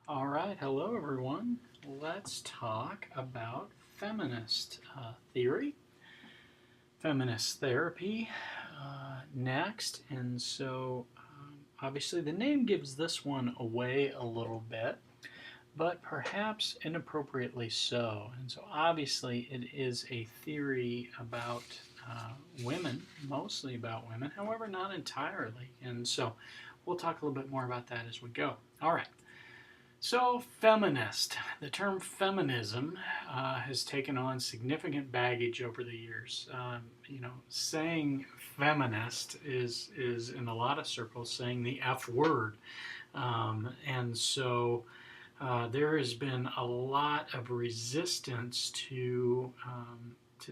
All right, hello everyone. Let's talk about feminist theory, feminist therapy next. And so, obviously, the name gives this one away a little bit, but perhaps inappropriately so. And so, obviously, it is a theory about women, mostly about women, however, not entirely. And so, we'll talk a little bit more about that as we go. All right. So, feminist. The term feminism has taken on significant baggage over the years. Saying feminist is in a lot of circles saying the F word. And so there has been a lot of resistance to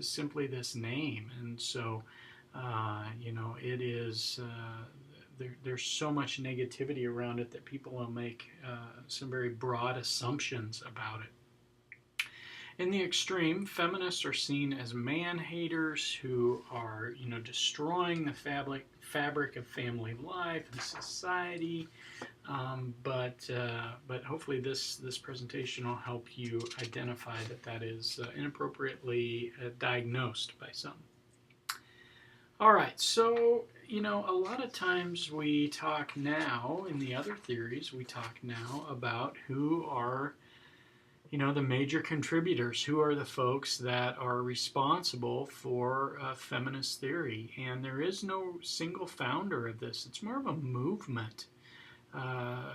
simply this name. And so, it is. There's so much negativity around it that people will make some very broad assumptions about it. In the extreme, feminists are seen as man-haters who are, destroying the fabric of family life and society. But hopefully this presentation will help you identify that is inappropriately diagnosed by some. All right, so, a lot of times we talk now, in the other theories, we talk now about who are, the major contributors, who are the folks that are responsible for feminist theory. And there is no single founder of this. It's more of a movement,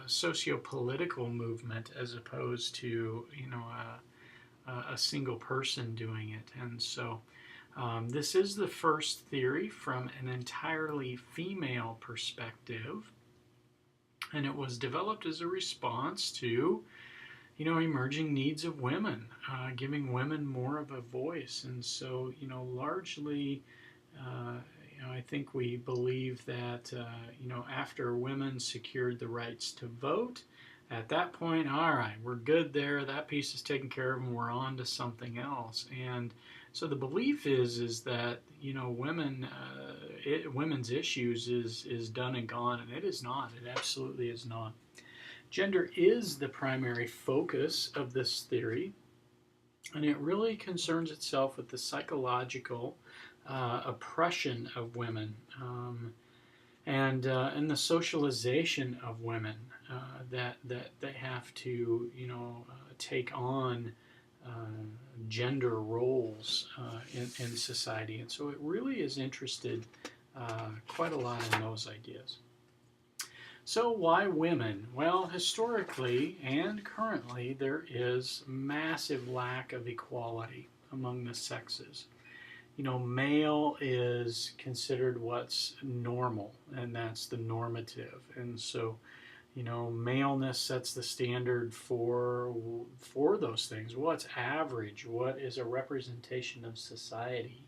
socio-political movement, as opposed to, a single person doing it. And so this is the first theory from an entirely female perspective, and it was developed as a response to, emerging needs of women, giving women more of a voice. And so, largely, I think we believe that, after women secured the rights to vote, at that point, all right, we're good there. That piece is taken care of, and we're on to something else. And so the belief is that women's issues is done and gone, and it is not. It absolutely is not. Gender is the primary focus of this theory, and it really concerns itself with the psychological oppression of women and the socialization of women that they have to take on gender roles in society. And so it really is interested quite a lot in those ideas. So why women? Well, historically and currently, there is massive lack of equality among the sexes. Male is considered what's normal, and that's the normative. And so, maleness sets the standard for those things. What's average? What is a representation of society?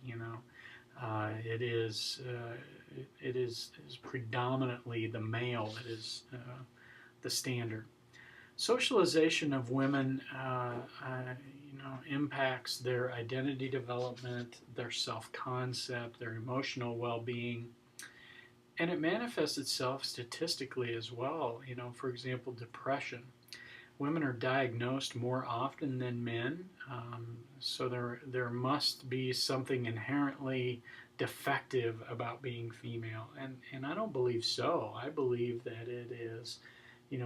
It is predominantly the male that is the standard. Socialization of women, impacts their identity development, their self-concept, their emotional well-being, and it manifests itself statistically as well. For example, depression. Women are diagnosed more often than men, so there must be something inherently defective about being female, and I don't believe so. I believe that it is,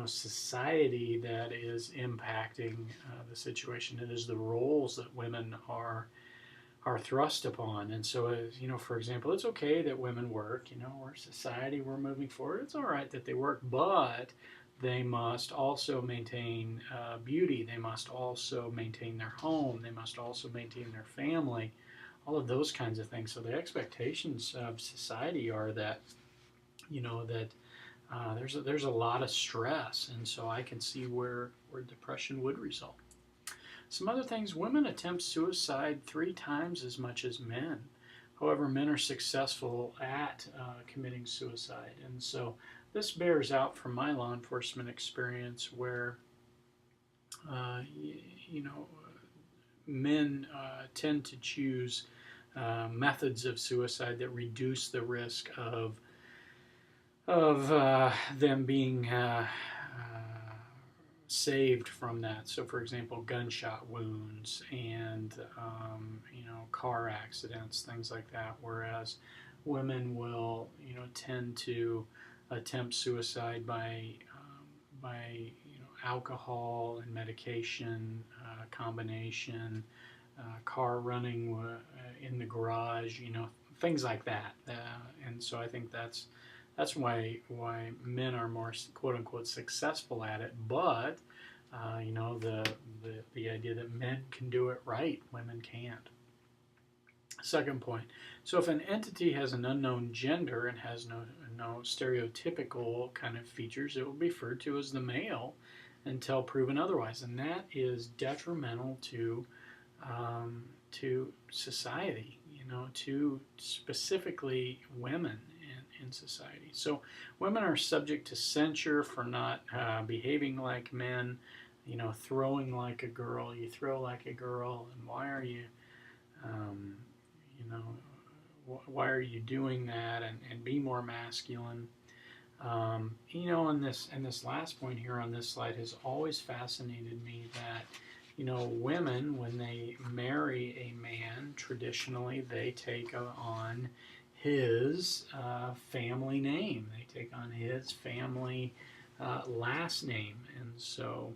society that is impacting the situation. It is the roles that women are thrust upon. And so, for example, it's okay that women work. We're society, we're moving forward. It's all right that they work, but they must also maintain beauty. They must also maintain their home. They must also maintain their family. All of those kinds of things. So the expectations of society are that, there's a lot of stress, and so I can see where depression would result. Some other things: women attempt suicide 3 times as much as men. However, men are successful at committing suicide, and so this bears out from my law enforcement experience, where men tend to choose methods of suicide that reduce the risk of them being saved from that. So, for example, gunshot wounds and car accidents, things like that. Whereas women will tend to attempt suicide by alcohol and medication combination, car running in the garage, things like that. And so I think that's why men are more quote unquote successful at it. But the idea that men can do it right, women can't. Second point. So if an entity has an unknown gender and has no stereotypical kind of features, it will be referred to as the male until proven otherwise, and that is detrimental to society. To specifically women in society. So women are subject to censure for not behaving like men. Throwing like a girl. You throw like a girl, and why are you? Um, you know, why are you doing that? And be more masculine. And this last point here on this slide has always fascinated me that, women, when they marry a man, traditionally they take on his family name. They take on his family last name. And so,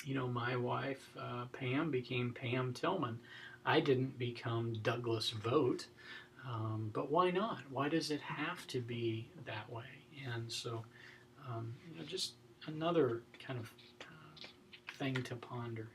my wife, Pam, became Pam Tillman. I didn't become Douglas Vogt, but why not? Why does it have to be that way? And so, just another kind of thing to ponder.